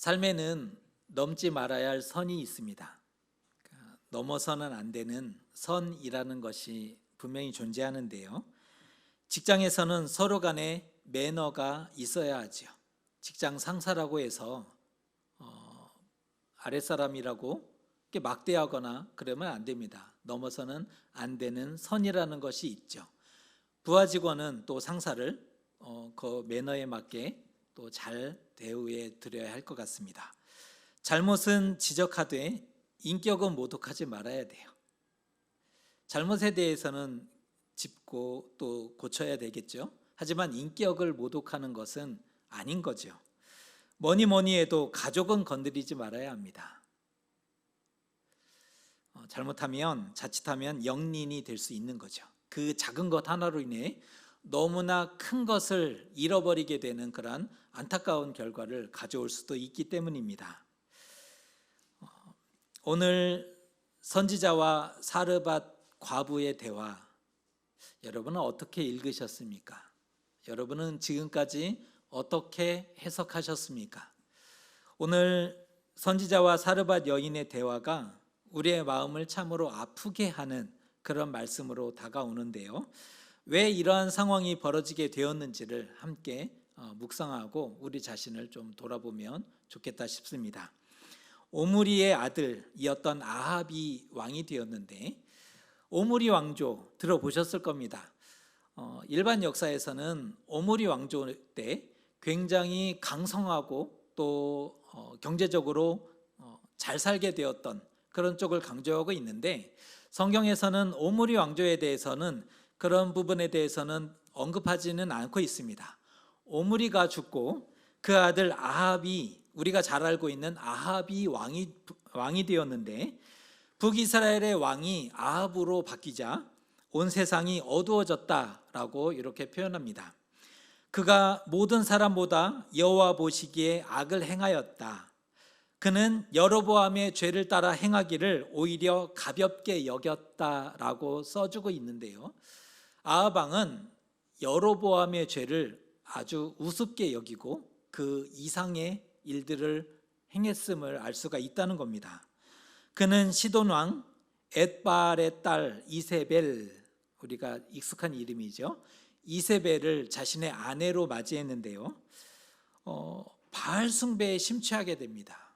삶에는 넘지 말아야 할 선이 있습니다. 넘어서는 안 되는 선이라는 것이 분명히 존재하는데요. 직장에서는 서로 간에 매너가 있어야 하죠. 직장 상사라고 해서 아랫사람이라고 이렇게 막대하거나 그러면 안 됩니다. 넘어서는 안 되는 선이라는 것이 있죠. 부하 직원은 또 상사를 그 매너에 맞게 또 잘 대우해 드려야 할 것 같습니다. 잘못은 지적하되 인격은 모독하지 말아야 돼요. 잘못에 대해서는 짚고 또 고쳐야 되겠죠. 하지만 인격을 모독하는 것은 아닌 거죠. 뭐니 해도 가족은 건드리지 말아야 합니다. 잘못하면 자칫하면 영린이 될 수 있는 거죠. 그 작은 것 하나로 인해 너무나 큰 것을 잃어버리게 되는 그런 안타까운 결과를 가져올 수도 있기 때문입니다. 오늘 선지자와 사르밧 과부의 대화, 여러분은 어떻게 읽으셨습니까? 여러분은 지금까지 어떻게 해석하셨습니까? 오늘 선지자와 사르밧 여인의 대화가 우리의 마음을 참으로 아프게 하는 그런 말씀으로 다가오는데요. 왜 이러한 상황이 벌어지게 되었는지를 함께 묵상하고 우리 자신을 좀 돌아보면 좋겠다 싶습니다. 오므리의 아들이었던 아합이 왕이 되었는데, 오므리 왕조 들어보셨을 겁니다. 일반 역사에서는 오므리 왕조 때 굉장히 강성하고 또 경제적으로 잘 살게 되었던 그런 쪽을 강조하고 있는데, 성경에서는 오므리 왕조에 대해서는 그런 부분에 대해서는 언급하지는 않고 있습니다. 오므리가 죽고 그 아들 아합이, 우리가 잘 알고 있는 아합이 왕이 되었는데, 북이스라엘의 왕이 아합으로 바뀌자 온 세상이 어두워졌다라고 이렇게 표현합니다. 그가 모든 사람보다 여호와 보시기에 악을 행하였다. 그는 여로보암의 죄를 따라 행하기를 오히려 가볍게 여겼다라고 써주고 있는데요. 아합 왕은 여로보암의 죄를 아주 우습게 여기고 그 이상의 일들을 행했음을 알 수가 있다는 겁니다. 그는 시돈 왕 엣바알의 딸 이세벨, 우리가 익숙한 이름이죠. 이세벨을 자신의 아내로 맞이했는데요. 바알 숭배에 심취하게 됩니다.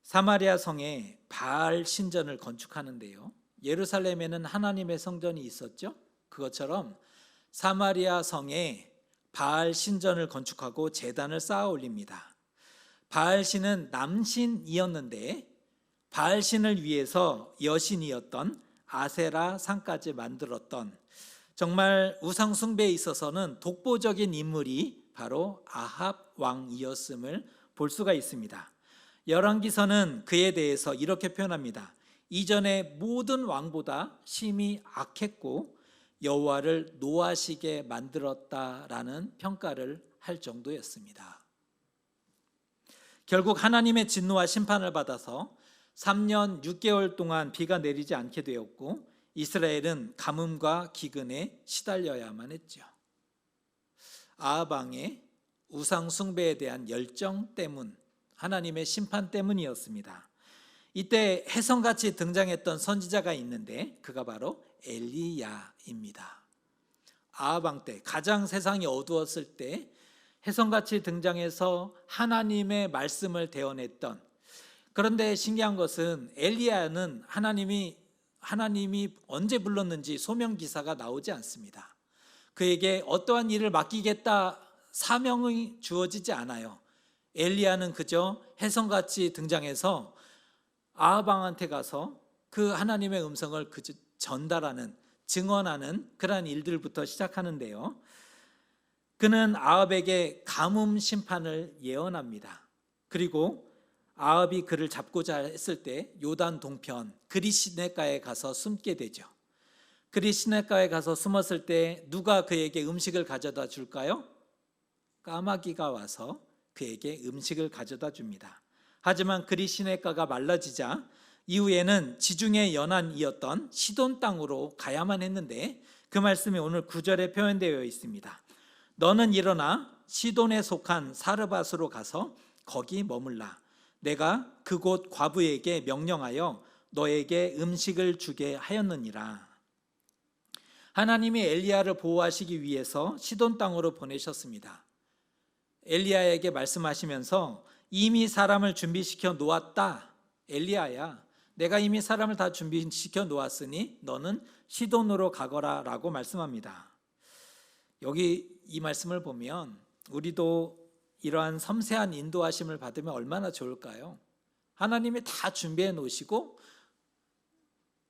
사마리아 성에 바알 신전을 건축하는데요. 예루살렘에는 하나님의 성전이 있었죠. 그것처럼 사마리아 성에 바알 신전을 건축하고 제단을 쌓아 올립니다. 바알 신은 남신이었는데 바알 신을 위해서 여신이었던 아세라 상까지 만들었던, 정말 우상 숭배에 있어서는 독보적인 인물이 바로 아합 왕이었음을 볼 수가 있습니다. 열왕기서는 그에 대해서 이렇게 표현합니다. 이전의 모든 왕보다 심히 악했고 여호와를 노하시게 만들었다라는 평가를 할 정도였습니다. 결국 하나님의 진노와 심판을 받아서 3년 6개월 동안 비가 내리지 않게 되었고 이스라엘은 가뭄과 기근에 시달려야만 했죠. 아합 왕의 우상 숭배에 대한 열정 때문, 하나님의 심판 때문이었습니다. 이때 혜성같이 등장했던 선지자가 있는데 그가 바로 엘리야입니다. 아합 왕 때 가장 세상이 어두웠을 때 혜성같이 등장해서 하나님의 말씀을 대언했던, 그런데 신기한 것은 엘리야는 하나님이 언제 불렀는지 소명 기사가 나오지 않습니다. 그에게 어떠한 일을 맡기겠다 사명이 주어지지 않아요. 엘리야는 그저 혜성같이 등장해서 아합 왕한테 가서 그 하나님의 음성을 전달하는, 증언하는 그러한 일들부터 시작하는데요. 그는 아합에게 가뭄 심판을 예언합니다. 그리고 아합이 그를 잡고자 했을 때 요단 동편 그리시네가에 가서 숨게 되죠. 그리시네가에 가서 숨었을 때 누가 그에게 음식을 가져다 줄까요? 까마귀가 와서 그에게 음식을 가져다 줍니다. 하지만 그리시네가가 말라지자 이후에는 지중해 연안이었던 시돈 땅으로 가야만 했는데 그 말씀이 오늘 9절에 표현되어 있습니다. 너는 일어나 시돈에 속한 사르밧으로 가서 거기 머물라. 내가 그곳 과부에게 명령하여 너에게 음식을 주게 하였느니라. 하나님이 엘리야를 보호하시기 위해서 시돈 땅으로 보내셨습니다. 엘리야에게 말씀하시면서 이미 사람을 준비시켜 놓았다. 엘리야야, 내가 이미 사람을 다 준비시켜 놓았으니 너는 시돈으로 가거라 라고 말씀합니다. 여기 이 말씀을 보면 우리도 이러한 섬세한 인도하심을 받으면 얼마나 좋을까요? 하나님이 다 준비해 놓으시고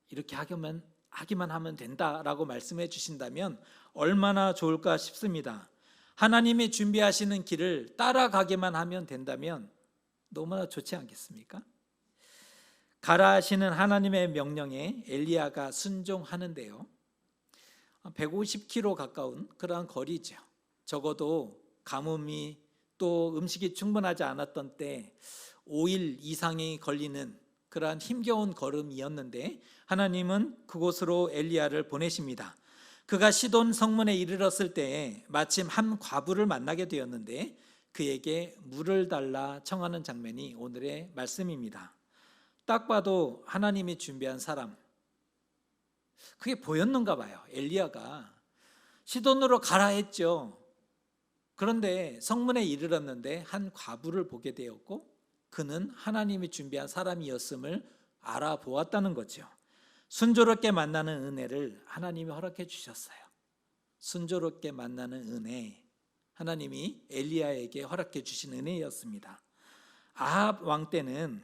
이렇게 하기만 하면 된다라고 말씀해 주신다면 얼마나 좋을까 싶습니다. 하나님이 준비하시는 길을 따라가기만 하면 된다면 너무나 좋지 않겠습니까? 가라 하시는 하나님의 명령에 엘리야가 순종하는데요, 150km 가까운 그러한 거리죠. 적어도 가뭄이 또 음식이 충분하지 않았던 때 5일 이상이 걸리는 그러한 힘겨운 걸음이었는데 하나님은 그곳으로 엘리야를 보내십니다. 그가 시돈 성문에 이르렀을 때에 마침 한 과부를 만나게 되었는데 그에게 물을 달라 청하는 장면이 오늘의 말씀입니다. 딱 봐도 하나님이 준비한 사람, 그게 보였는가 봐요. 엘리야가 시돈으로 가라 했죠. 그런데 성문에 이르렀는데 한 과부를 보게 되었고 그는 하나님이 준비한 사람이었음을 알아보았다는 거죠. 순조롭게 만나는 은혜를 하나님이 허락해 주셨어요. 순조롭게 만나는 은혜, 하나님이 엘리야에게 허락해 주신 은혜였습니다. 아합 왕 때는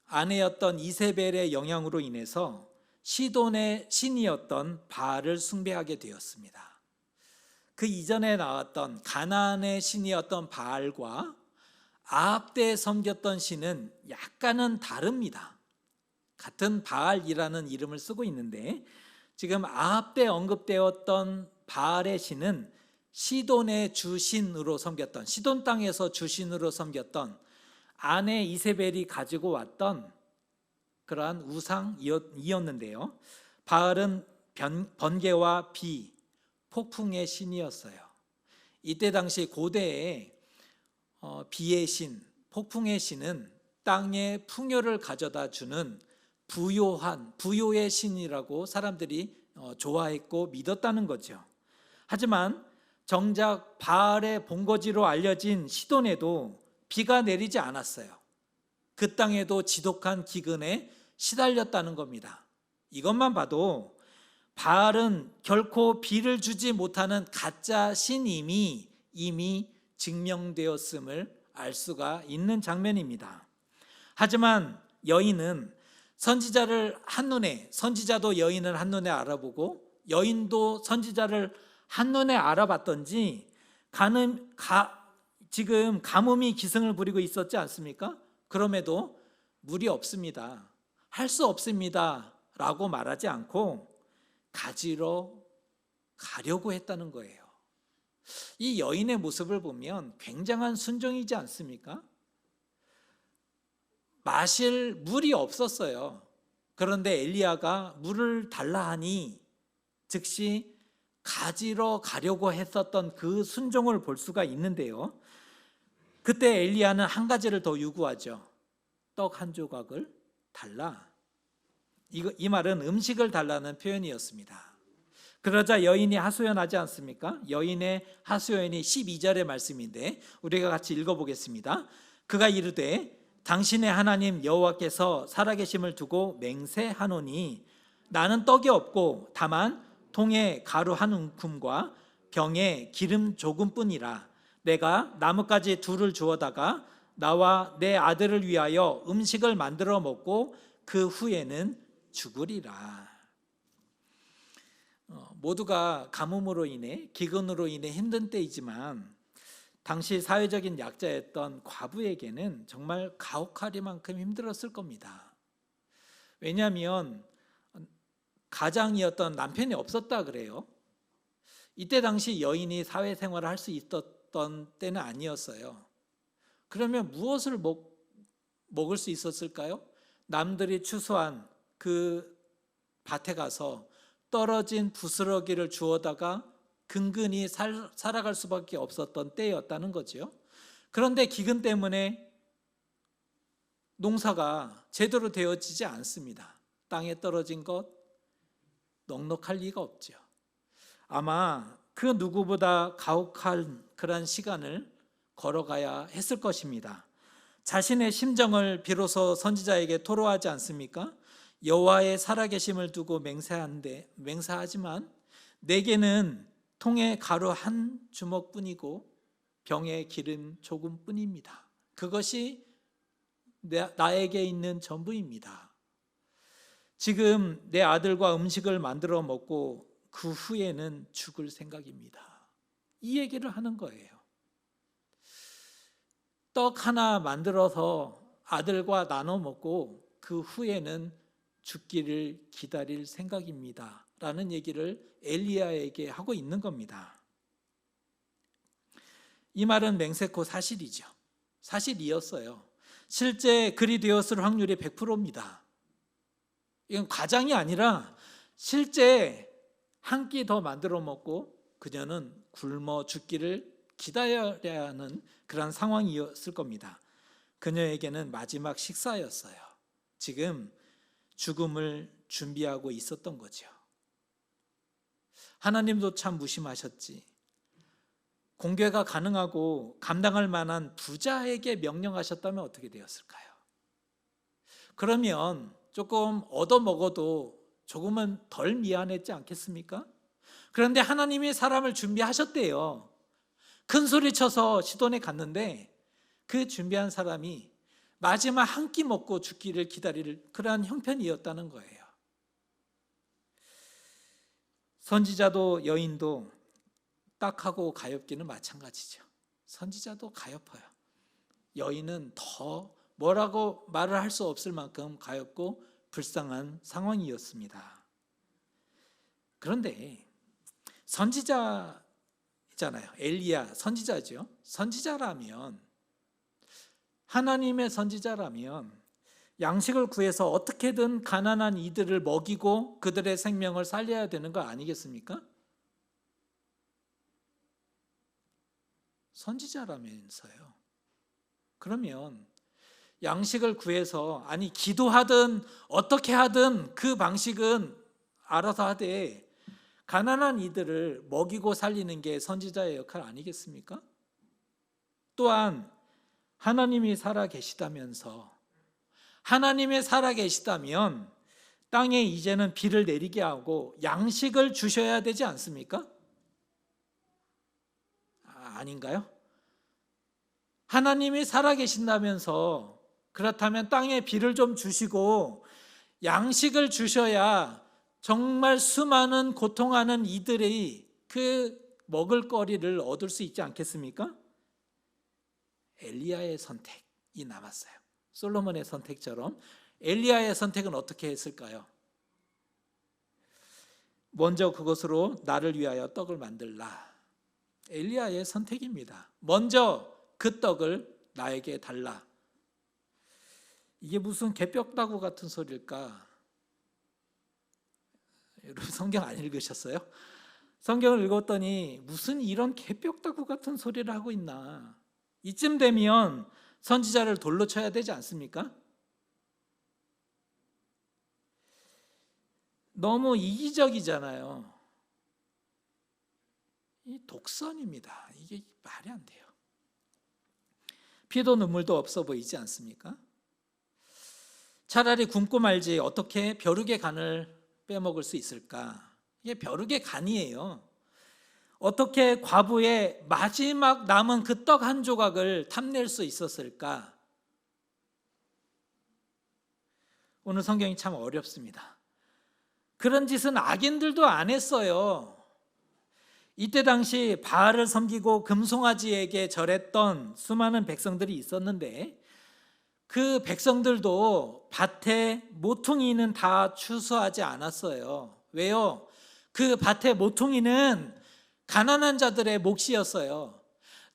아내였던 이세벨의 영향으로 인해서 시돈의 신이었던 바알을 숭배하게 되었습니다. 그 이전에 나왔던 가나안의 신이었던 바알과 아합 때 섬겼던 신은 약간은 다릅니다. 같은 바알이라는 이름을 쓰고 있는데 지금 아합 때 언급되었던 바알의 신은 시돈의 주신으로 섬겼던, 시돈 땅에서 주신으로 섬겼던 아내 이세벨이 가지고 왔던 그러한 우상이었는데요, 바알은 번개와 비, 폭풍의 신이었어요. 이때 당시 고대에 비의 신, 폭풍의 신은 땅에 풍요를 가져다 주는 부요의 신이라고 사람들이 좋아했고 믿었다는 거죠. 하지만 정작 바알의 본거지로 알려진 시돈에도 비가 내리지 않았어요. 그 땅에도 지독한 기근에 시달렸다는 겁니다. 이것만 봐도 바알은 결코 비를 주지 못하는 가짜 신임이 이미 증명되었음을 알 수가 있는 장면입니다. 하지만 여인은 선지자도 여인을 한눈에 알아보고 여인도 선지자를 한눈에 알아봤던지 지금 가뭄이 기승을 부리고 있었지 않습니까? 그럼에도 물이 없습니다, 할 수 없습니다 라고 말하지 않고 가지러 가려고 했다는 거예요. 이 여인의 모습을 보면 굉장한 순종이지 않습니까? 마실 물이 없었어요. 그런데 엘리야가 물을 달라 하니 즉시 가지러 가려고 했었던 그 순종을 볼 수가 있는데요, 그때 엘리야는 한 가지를 더 요구하죠. 떡 한 조각을 달라. 이 말은 음식을 달라는 표현이었습니다. 그러자 여인이 하소연하지 않습니까? 여인의 하소연이 12절의 말씀인데 우리가 같이 읽어보겠습니다. 그가 이르되 당신의 하나님 여호와께서 살아계심을 두고 맹세하노니 나는 떡이 없고 다만 통에 가루 한 움큼과 병에 기름 조금뿐이라. 내가 나뭇가지 둘을 주워다가 나와 내 아들을 위하여 음식을 만들어 먹고 그 후에는 죽으리라. 모두가 가뭄으로 인해 기근으로 인해 힘든 때이지만 당시 사회적인 약자였던 과부에게는 정말 가혹하리만큼 힘들었을 겁니다. 왜냐하면 가장이었던 남편이 없었다 그래요. 이때 당시 여인이 사회생활을 할 수 있었던 때는 아니었어요. 그러면 무엇을 먹을 수 있었을까요? 남들이 추수한 그 밭에 가서 떨어진 부스러기를 주워다가 근근히 살아갈 수밖에 없었던 때였다는 거죠. 그런데 기근 때문에 농사가 제대로 되어지지 않습니다. 땅에 떨어진 것 넉넉할 리가 없죠. 아마 그 누구보다 가혹한 그런 시간을 걸어가야 했을 것입니다. 자신의 심정을 비로소 선지자에게 토로하지 않습니까? 여호와의 살아계심을 두고 맹세하지만 내게는 통에 가루 한 주먹뿐이고 병에 기름 조금뿐입니다. 그것이 나에게 있는 전부입니다. 지금 내 아들과 음식을 만들어 먹고 그 후에는 죽을 생각입니다. 이 얘기를 하는 거예요. 떡 하나 만들어서 아들과 나눠 먹고 그 후에는 죽기를 기다릴 생각입니다. 라는 얘기를 엘리야에게 하고 있는 겁니다. 이 말은 맹세코 사실이죠. 사실이었어요. 실제 그리 되었을 확률이 100%입니다. 이건 과장이 아니라 실제 한 끼 더 만들어 먹고 그녀는 굶어 죽기를 기다려야 하는 그런 상황이었을 겁니다. 그녀에게는 마지막 식사였어요. 지금 죽음을 준비하고 있었던 거죠. 하나님도 참 무심하셨지. 공개가 가능하고 감당할 만한 부자에게 명령하셨다면 어떻게 되었을까요? 그러면 조금 얻어먹어도 조금은 덜 미안했지 않겠습니까? 그런데 하나님이 사람을 준비하셨대요. 큰 소리 쳐서 시돈에 갔는데 그 준비한 사람이 마지막 한 끼 먹고 죽기를 기다릴 그러한 형편이었다는 거예요. 선지자도 여인도 딱하고 가엾기는 마찬가지죠. 선지자도 가엾어요. 여인은 더 뭐라고 말을 할 수 없을 만큼 가엾고 불쌍한 상황이었습니다. 그런데 선지자잖아요. 엘리야 선지자죠. 선지자라면, 하나님의 선지자라면 양식을 구해서 어떻게든 가난한 이들을 먹이고 그들의 생명을 살려야 되는 거 아니겠습니까? 선지자라면서요. 그러면 양식을 구해서, 아니 기도하든 어떻게 하든 그 방식은 알아서 하되 가난한 이들을 먹이고 살리는 게 선지자의 역할 아니겠습니까? 또한 하나님이 살아계시다면서, 하나님이 살아계시다면 땅에 이제는 비를 내리게 하고 양식을 주셔야 되지 않습니까? 아닌가요? 하나님이 살아계신다면서 그렇다면 땅에 비를 좀 주시고 양식을 주셔야 정말 수많은 고통하는 이들이 그 먹을거리를 얻을 수 있지 않겠습니까? 엘리야의 선택이 남았어요. 솔로몬의 선택처럼 엘리야의 선택은 어떻게 했을까요? 먼저 그것으로 나를 위하여 떡을 만들라. 엘리야의 선택입니다. 먼저 그 떡을 나에게 달라. 이게 무슨 개벽다구 같은 소리일까? 여러분 성경 안 읽으셨어요? 성경을 읽었더니 무슨 이런 개벽다구 같은 소리를 하고 있나? 이쯤 되면 선지자를 돌로 쳐야 되지 않습니까? 너무 이기적이잖아요. 이 독선입니다. 이게 말이 안 돼요. 피도 눈물도 없어 보이지 않습니까? 차라리 굶고 말지 어떻게 벼룩의 간을 빼먹을 수 있을까? 이게 벼룩의 간이에요. 어떻게 과부의 마지막 남은 그 떡 한 조각을 탐낼 수 있었을까? 오늘 성경이 참 어렵습니다. 그런 짓은 악인들도 안 했어요. 이때 당시 바알을 섬기고 금송아지에게 절했던 수많은 백성들이 있었는데 그 백성들도 밭에 모퉁이는 다 추수하지 않았어요. 왜요? 그 밭의 모퉁이는 가난한 자들의 몫이었어요.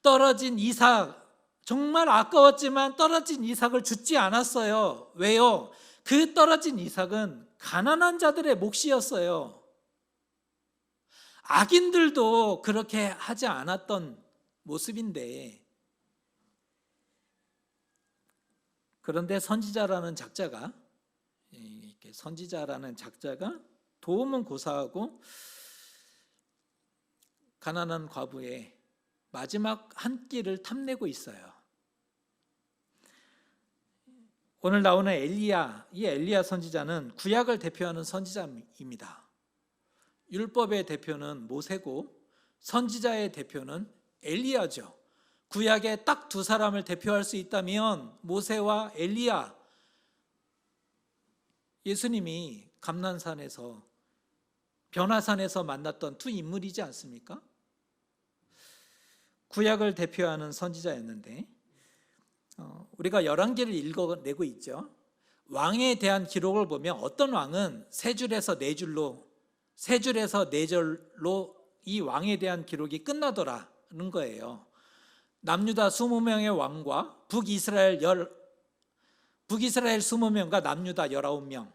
떨어진 이삭, 정말 아까웠지만 떨어진 이삭을 줍지 않았어요. 왜요? 그 떨어진 이삭은 가난한 자들의 몫이었어요. 악인들도 그렇게 하지 않았던 모습인데, 그런데 선지자라는 작자가 도움은 고사하고 가난한 과부의 마지막 한 끼를 탐내고 있어요. 오늘 나오는 엘리야, 이 엘리야 선지자는 구약을 대표하는 선지자입니다. 율법의 대표는 모세고 선지자의 대표는 엘리야죠. 구약에 딱 두 사람을 대표할 수 있다면 모세와 엘리야. 예수님이 감난산에서, 변화산에서 만났던 두 인물이지 않습니까? 구약을 대표하는 선지자였는데, 우리가 열왕기를 읽어내고 있죠. 왕에 대한 기록을 보면 어떤 왕은 세 줄에서 네 줄로 이 왕에 대한 기록이 끝나더라는 거예요. 남유다 20명의 왕과 북이스라엘 20명과 남유다 19명,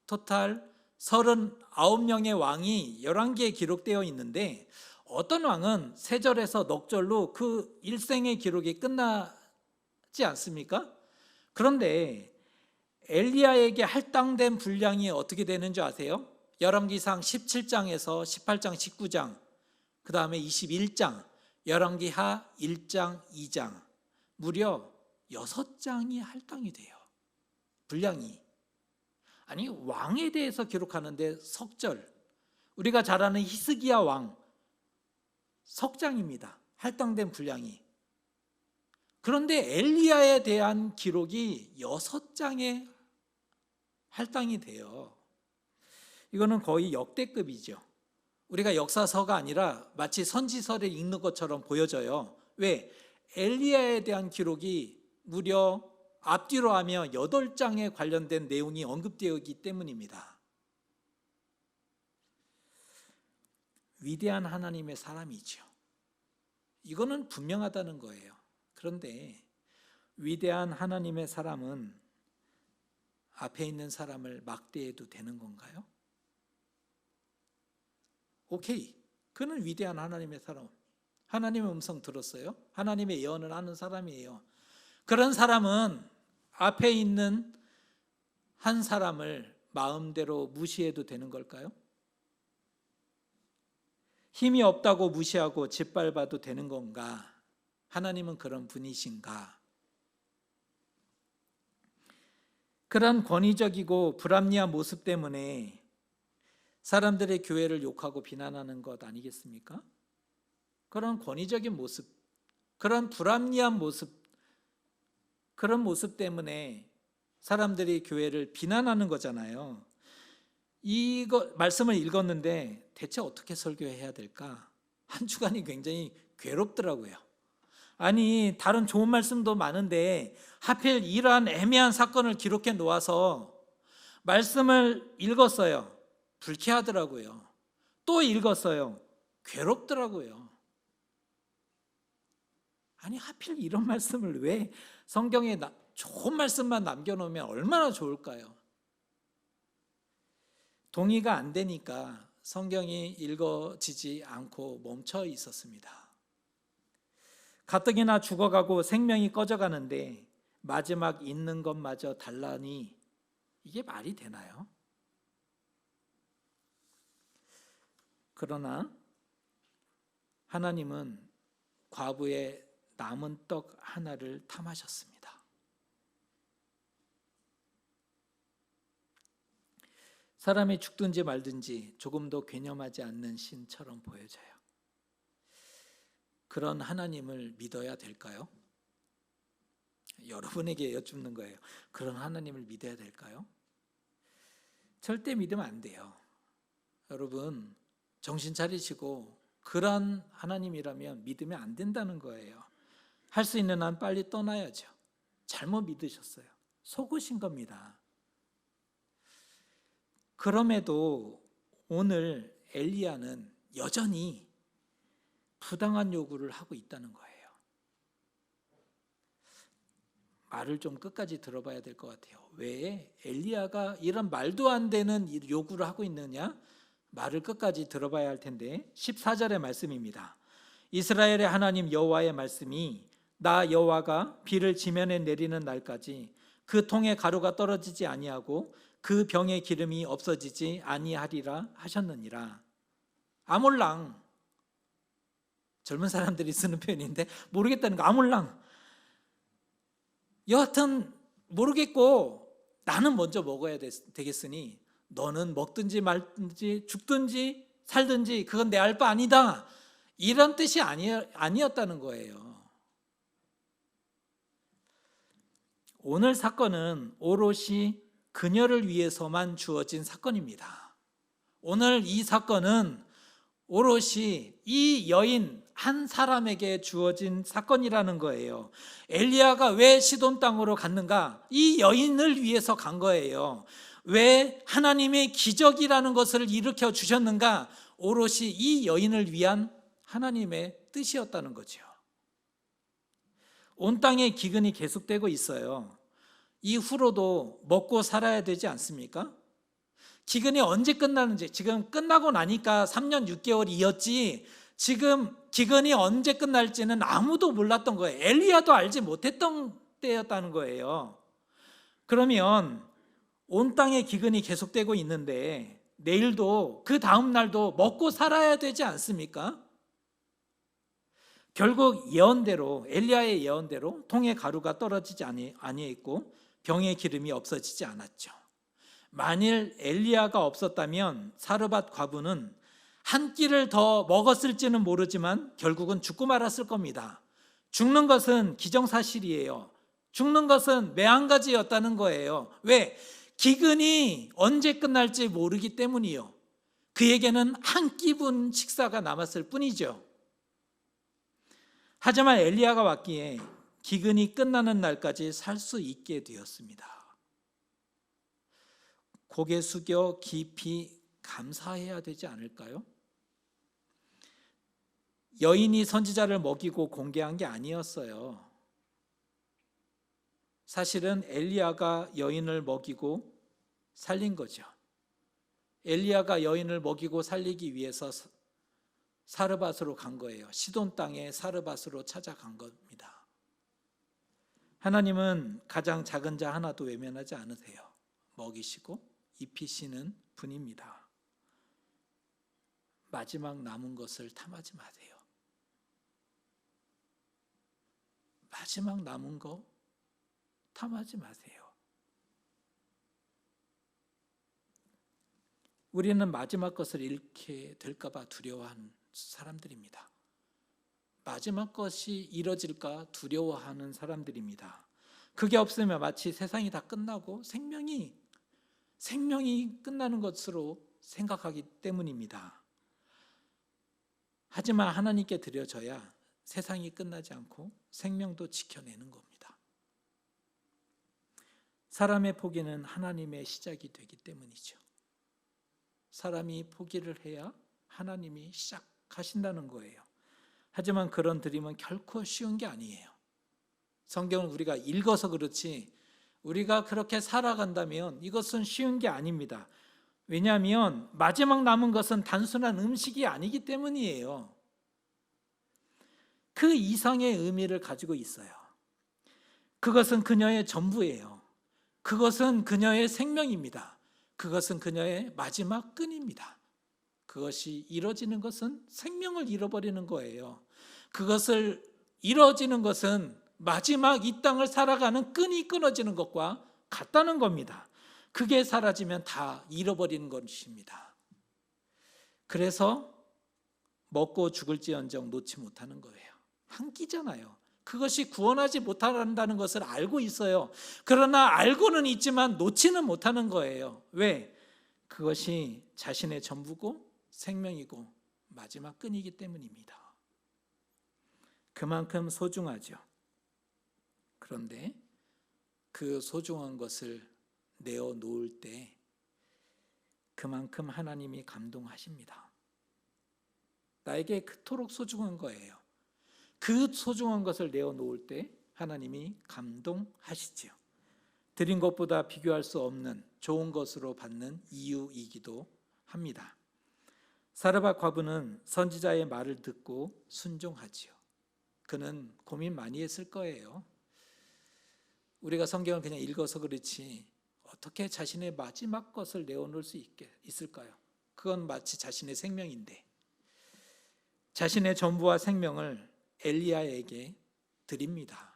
토탈 39명의 왕이 열왕기에 기록되어 있는데, 어떤 왕은 세 절에서 넉 절로 그 일생의 기록이 끝나지 않습니까? 그런데 엘리야에게 할당된 분량이 어떻게 되는 줄 아세요? 열왕기상 17장에서 18장, 19장, 그 다음에 21장, 열왕기하 1장, 2장, 무려 6장이 할당이 돼요. 분량이. 아니, 왕에 대해서 기록하는데 석절, 우리가 잘 아는 히스기야 왕 석장입니다. 할당된 분량이. 그런데 엘리야에 대한 기록이 6장에 할당이 돼요. 이거는 거의 역대급이죠. 우리가 역사서가 아니라 마치 선지서를 읽는 것처럼 보여져요. 왜? 엘리야에 대한 기록이 무려 앞뒤로 하며 8장에 관련된 내용이 언급되어 있기 때문입니다. 위대한 하나님의 사람이죠. 이거는 분명하다는 거예요. 그런데 위대한 하나님의 사람은 앞에 있는 사람을 막대해도 되는 건가요? 오케이, 그는 위대한 하나님의 사람, 하나님의 음성 들었어요. 하나님의 예언을 하는 사람이에요. 그런 사람은 앞에 있는 한 사람을 마음대로 무시해도 되는 걸까요? 힘이 없다고 무시하고 짓밟아도 되는 건가? 하나님은 그런 분이신가? 그런 권위적이고 불합리한 모습 때문에 사람들의 교회를 욕하고 비난하는 것 아니겠습니까? 그런 권위적인 모습, 그런 불합리한 모습, 그런 모습 때문에 사람들이 교회를 비난하는 거잖아요. 이거 말씀을 읽었는데 대체 어떻게 설교해야 될까? 한 주간이 굉장히 괴롭더라고요. 아니, 다른 좋은 말씀도 많은데 하필 이러한 애매한 사건을 기록해 놓아서 말씀을 읽었어요. 불쾌하더라고요. 또 읽었어요. 괴롭더라고요. 아니, 하필 이런 말씀을 왜 성경에 좋은 말씀만 남겨놓으면 얼마나 좋을까요? 동의가 안 되니까 성경이 읽어지지 않고 멈춰 있었습니다. 가뜩이나 죽어가고 생명이 꺼져가는데 마지막 있는 것마저 달라니 이게 말이 되나요? 그러나 하나님은 과부의 남은 떡 하나를 탐하셨습니다. 사람이 죽든지 말든지 조금도 괴념하지 않는 신처럼 보여져요. 그런 하나님을 믿어야 될까요? 여러분에게 여쭙는 거예요. 그런 하나님을 믿어야 될까요? 절대 믿으면 안 돼요. 여러분, 정신 차리시고 그런 하나님이라면 믿으면 안 된다는 거예요. 할 수 있는 한 빨리 떠나야죠. 잘못 믿으셨어요. 속으신 겁니다. 그럼에도 오늘 엘리야는 여전히 부당한 요구를 하고 있다는 거예요. 말을 좀 끝까지 들어봐야 될 것 같아요. 왜 엘리야가 이런 말도 안 되는 요구를 하고 있느냐? 말을 끝까지 들어봐야 할 텐데 14절의 말씀입니다. 이스라엘의 하나님 여호와의 말씀이 나 여호와가 비를 지면에 내리는 날까지 그 통에 가루가 떨어지지 아니하고 그 병의 기름이 없어지지 아니하리라 하셨느니라. 아몰랑, 젊은 사람들이 쓰는 표현인데 모르겠다는 거. 아몰랑, 여하튼 모르겠고 나는 먼저 먹어야 되겠으니 너는 먹든지 말든지 죽든지 살든지 그건 내 알 바 아니다, 이런 뜻이 아니었다는 거예요. 오늘 사건은 오롯이 그녀를 위해서만 주어진 사건입니다. 오늘 이 사건은 오롯이 이 여인 한 사람에게 주어진 사건이라는 거예요. 엘리야가 왜 시돈 땅으로 갔는가? 이 여인을 위해서 간 거예요. 왜 하나님의 기적이라는 것을 일으켜 주셨는가? 오롯이 이 여인을 위한 하나님의 뜻이었다는 거죠. 온 땅에 기근이 계속되고 있어요. 이후로도 먹고 살아야 되지 않습니까? 기근이 언제 끝나는지, 지금 끝나고 나니까 3년 6개월이었지 지금 기근이 언제 끝날지는 아무도 몰랐던 거예요. 엘리야도 알지 못했던 때였다는 거예요. 그러면 온 땅에 기근이 계속되고 있는데 내일도 그 다음 날도 먹고 살아야 되지 않습니까? 결국 예언대로, 엘리야의 예언대로 통에 가루가 떨어지지 아니했고 병의 기름이 없어지지 않았죠. 만일 엘리야가 없었다면 사르밧 과부는 한 끼를 더 먹었을지는 모르지만 결국은 죽고 말았을 겁니다. 죽는 것은 기정사실이에요. 죽는 것은 매한가지였다는 거예요. 왜? 기근이 언제 끝날지 모르기 때문이요. 그에게는 한 끼분 식사가 남았을 뿐이죠. 하지만 엘리야가 왔기에 기근이 끝나는 날까지 살 수 있게 되었습니다. 고개 숙여 깊이 감사해야 되지 않을까요? 여인이 선지자를 먹이고 공개한 게 아니었어요. 사실은 엘리야가 여인을 먹이고 살린 거죠. 엘리야가 여인을 먹이고 살리기 위해서 사르밧으로 간 거예요. 시돈 땅의 사르밧으로 찾아간 겁니다. 하나님은 가장 작은 자 하나도 외면하지 않으세요. 먹이시고 입히시는 분입니다. 마지막 남은 것을 탐하지 마세요. 마지막 남은 거 탐하지 마세요. 우리는 마지막 것을 잃게 될까 봐 두려워하는 사람들입니다. 마지막 것이 이뤄질까 두려워하는 사람들입니다. 그게 없으면 마치 세상이 다 끝나고 생명이 끝나는 것으로 생각하기 때문입니다. 하지만 하나님께 드려져야 세상이 끝나지 않고 생명도 지켜내는 겁니다. 사람의 포기는 하나님의 시작이 되기 때문이죠. 사람이 포기를 해야 하나님이 시작하신다는 거예요. 하지만 그런 드림은 결코 쉬운 게 아니에요. 성경을 우리가 읽어서 그렇지 우리가 그렇게 살아간다면 이것은 쉬운 게 아닙니다. 왜냐하면 마지막 남은 것은 단순한 음식이 아니기 때문이에요. 그 이상의 의미를 가지고 있어요. 그것은 그녀의 전부예요. 그것은 그녀의 생명입니다. 그것은 그녀의 마지막 끈입니다. 그것이 이루어지는 것은 생명을 잃어버리는 거예요. 그것을 이루어지는 것은 마지막 이 땅을 살아가는 끈이 끊어지는 것과 같다는 겁니다. 그게 사라지면 다 잃어버리는 것입니다. 그래서 먹고 죽을지언정 놓지 못하는 거예요. 한 끼잖아요. 그것이 구원하지 못한다는 것을 알고 있어요. 그러나 알고는 있지만 놓지는 못하는 거예요. 왜? 그것이 자신의 전부고 생명이고 마지막 끈이기 때문입니다. 그만큼 소중하죠. 그런데 그 소중한 것을 내어놓을 때 그만큼 하나님이 감동하십니다. 나에게 그토록 소중한 거예요. 그 소중한 것을 내어놓을 때 하나님이 감동하시지요. 드린 것보다 비교할 수 없는 좋은 것으로 받는 이유이기도 합니다. 사르밧 과부는 선지자의 말을 듣고 순종하지요. 그는 고민 많이 했을 거예요. 우리가 성경을 그냥 읽어서 그렇지 어떻게 자신의 마지막 것을 내어놓을 수 있을까요? 그건 마치 자신의 생명인데 자신의 전부와 생명을 엘리야에게 드립니다.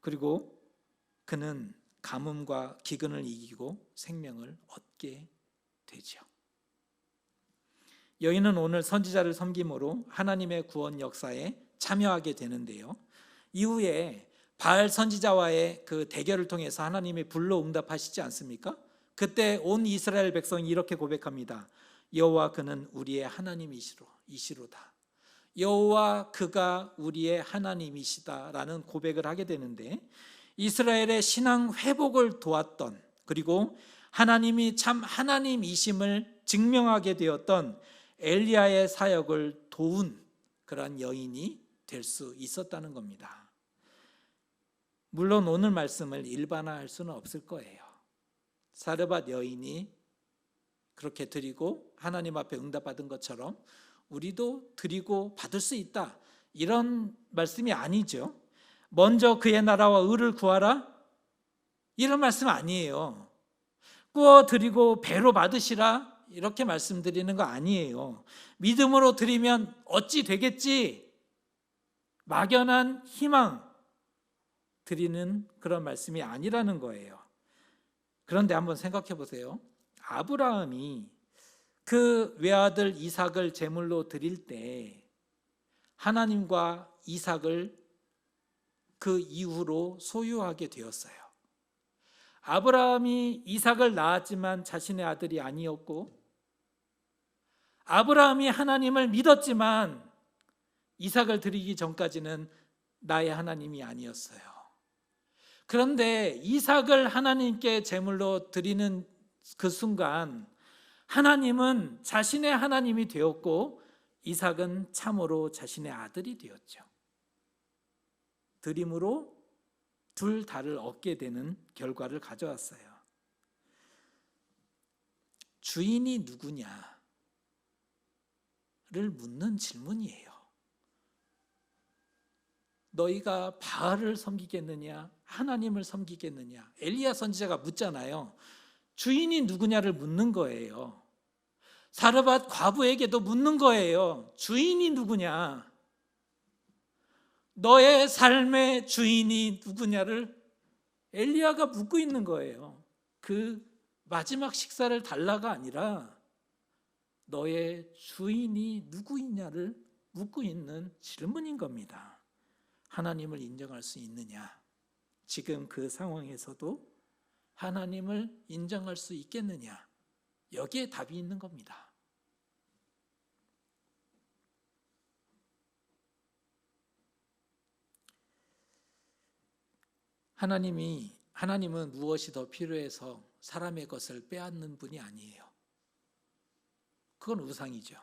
그리고 그는 가뭄과 기근을 이기고 생명을 얻게 되죠. 여인은 오늘 선지자를 섬김으로 하나님의 구원 역사에 참여하게 되는데요. 이후에 바알 선지자와의 그 대결을 통해서 하나님이 불로 응답하시지 않습니까? 그때 온 이스라엘 백성이 이렇게 고백합니다. 여호와 그는 우리의 하나님이시로다. 여호와 그가 우리의 하나님이시다라는 고백을 하게 되는데 이스라엘의 신앙 회복을 도왔던 그리고 하나님이 참 하나님이심을 증명하게 되었던 엘리야의 사역을 도운 그러한 여인이 될 수 있었다는 겁니다. 물론 오늘 말씀을 일반화할 수는 없을 거예요. 사르밧 여인이 그렇게 드리고 하나님 앞에 응답받은 것처럼 우리도 드리고 받을 수 있다, 이런 말씀이 아니죠. 먼저 그의 나라와 의를 구하라, 이런 말씀 아니에요. 구워 드리고 배로 받으시라, 이렇게 말씀드리는 거 아니에요. 믿음으로 드리면 어찌 되겠지, 막연한 희망 드리는 그런 말씀이 아니라는 거예요. 그런데 한번 생각해 보세요. 아브라함이 그 외아들 이삭을 제물로 드릴 때 하나님과 이삭을 그 이후로 소유하게 되었어요. 아브라함이 이삭을 낳았지만 자신의 아들이 아니었고, 아브라함이 하나님을 믿었지만 이삭을 드리기 전까지는 나의 하나님이 아니었어요. 그런데 이삭을 하나님께 제물로 드리는 그 순간 하나님은 자신의 하나님이 되었고 이삭은 참으로 자신의 아들이 되었죠. 드림으로 둘 다를 얻게 되는 결과를 가져왔어요. 주인이 누구냐를 묻는 질문이에요. 너희가 바알을 섬기겠느냐 하나님을 섬기겠느냐, 엘리야 선지자가 묻잖아요. 주인이 누구냐를 묻는 거예요. 사르밧 과부에게도 묻는 거예요. 주인이 누구냐, 너의 삶의 주인이 누구냐를 엘리야가 묻고 있는 거예요. 그 마지막 식사를 달라가 아니라 너의 주인이 누구이냐를 묻고 있는 질문인 겁니다. 하나님을 인정할 수 있느냐, 지금 그 상황에서도 하나님을 인정할 수 있겠느냐, 여기에 답이 있는 겁니다. 하나님은 무엇이 더 필요해서 사람의 것을 빼앗는 분이 아니에요. 그건 우상이죠.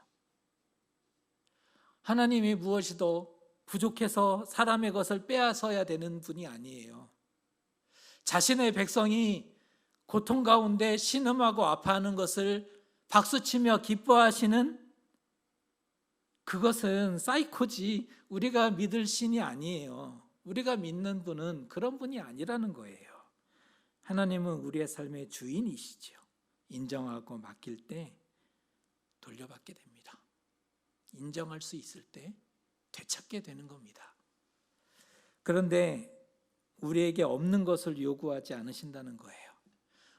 하나님이 무엇이 더 부족해서 사람의 것을 빼앗아야 되는 분이 아니에요. 자신의 백성이 고통 가운데 신음하고 아파하는 것을 박수치며 기뻐하시는 그것은 사이코지 우리가 믿을 신이 아니에요. 우리가 믿는 분은 그런 분이 아니라는 거예요. 하나님은 우리의 삶의 주인이시죠. 인정하고 맡길 때 돌려받게 됩니다. 인정할 수 있을 때 되찾게 되는 겁니다. 그런데 우리에게 없는 것을 요구하지 않으신다는 거예요.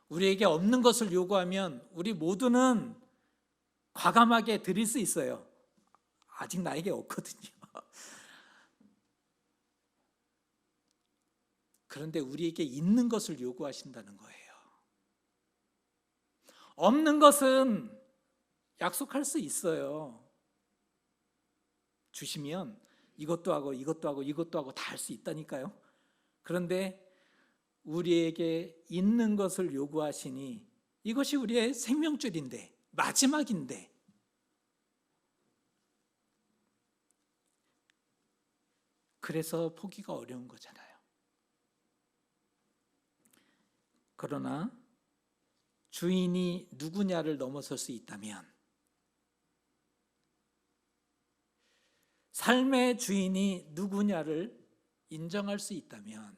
우리에게 없는 것을 요구하면 우리 모두는 과감하게 드릴 수 있어요. 아직 나에게 없거든요. 그런데 우리에게 있는 것을 요구하신다는 거예요. 없는 것은 약속할 수 있어요. 주시면 이것도 하고 이것도 하고 이것도 하고 다 할 수 있다니까요. 그런데 우리에게 있는 것을 요구하시니 이것이 우리의 생명줄인데, 마지막인데, 그래서 포기가 어려운 거잖아요. 그러나 주인이 누구냐를 넘어설 수 있다면 삶의 주인이 누구냐를 인정할 수 있다면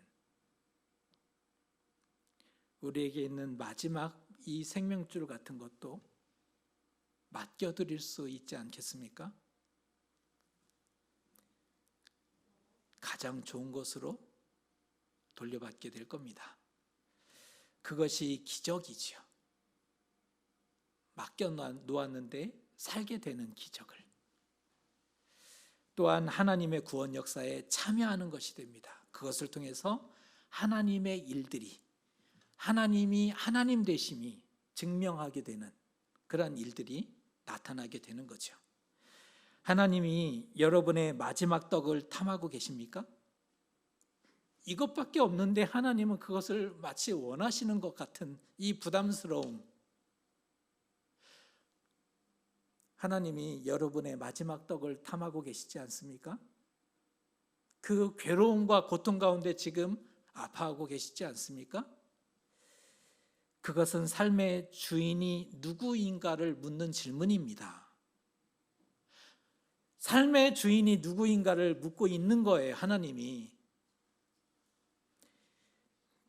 우리에게 있는 마지막 이 생명줄 같은 것도 맡겨드릴 수 있지 않겠습니까? 가장 좋은 것으로 돌려받게 될 겁니다. 그것이 기적이지요. 맡겨 놓았는데 살게 되는 기적을. 또한 하나님의 구원 역사에 참여하는 것이 됩니다. 그것을 통해서 하나님의 일들이, 하나님이 하나님 되심이 증명하게 되는 그러한 일들이 나타나게 되는 거죠. 하나님이 여러분의 마지막 떡을 탐하고 계십니까? 이것밖에 없는데 하나님은 그것을 마치 원하시는 것 같은 이 부담스러움. 하나님이 여러분의 마지막 떡을 탐하고 계시지 않습니까? 그 괴로움과 고통 가운데 지금 아파하고 계시지 않습니까? 그것은 삶의 주인이 누구인가를 묻는 질문입니다. 삶의 주인이 누구인가를 묻고 있는 거예요, 하나님이.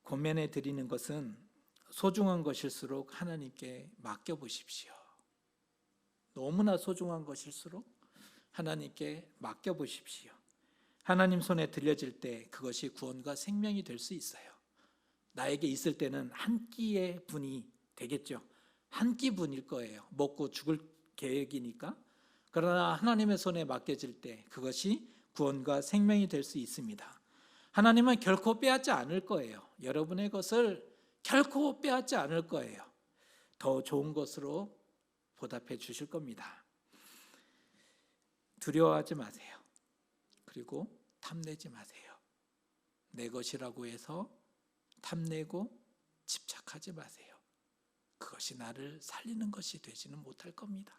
권면해 드리는 것은 소중한 것일수록 하나님께 맡겨보십시오. 너무나 소중한 것일수록 하나님께 맡겨보십시오. 하나님 손에 들려질 때 그것이 구원과 생명이 될 수 있어요. 나에게 있을 때는 한 끼의 분이 되겠죠. 한 끼분일 거예요. 먹고 죽을 계획이니까. 그러나 하나님의 손에 맡겨질 때 그것이 구원과 생명이 될 수 있습니다. 하나님은 결코 빼앗지 않을 거예요. 여러분의 것을 결코 빼앗지 않을 거예요. 더 좋은 것으로 보답해 주실 겁니다. 두려워하지 마세요. 그리고 탐내지 마세요. 내 것이라고 해서 탐내고 집착하지 마세요. 그것이 나를 살리는 것이 되지는 못할 겁니다.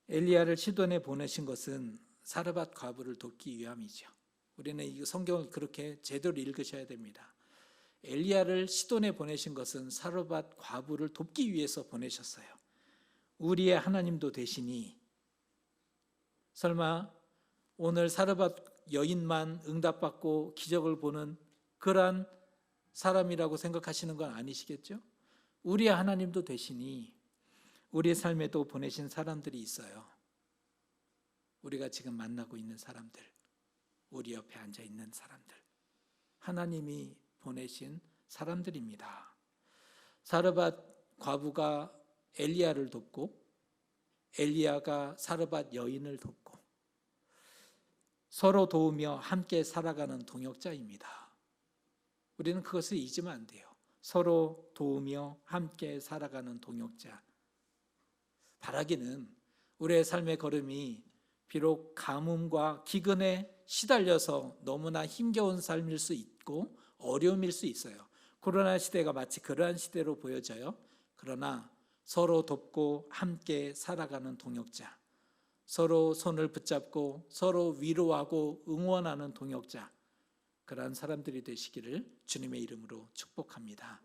엘리야를 시돈에 보내신 것은 사르밧 과부를 돕기 위함이죠. 우리는 이 성경을 그렇게 제대로 읽으셔야 됩니다. 엘리야를 시돈에 보내신 것은 사르밧 과부를 돕기 위해서 보내셨어요. 우리의 하나님도 되시니 설마 오늘 사르밧 여인만 응답받고 기적을 보는 그러한 사람이라고 생각하시는 건 아니시겠죠? 우리의 하나님도 되시니 우리의 삶에도 보내신 사람들이 있어요. 우리가 지금 만나고 있는 사람들, 우리 옆에 앉아 있는 사람들, 하나님이 보내신 사람들입니다. 사르밧 과부가 엘리야를 돕고 엘리야가 사르밧 여인을 돕고 서로 도우며 함께 살아가는 동역자입니다. 우리는 그것을 잊으면 안 돼요. 서로 도우며 함께 살아가는 동역자. 바라기는 우리의 삶의 걸음이 비록 가뭄과 기근에 시달려서 너무나 힘겨운 삶일 수 있고 어려움일 수 있어요. 코로나 시대가 마치 그러한 시대로 보여져요. 그러나 서로 돕고 함께 살아가는 동역자, 서로 손을 붙잡고 서로 위로하고 응원하는 동역자, 그러한 사람들이 되시기를 주님의 이름으로 축복합니다.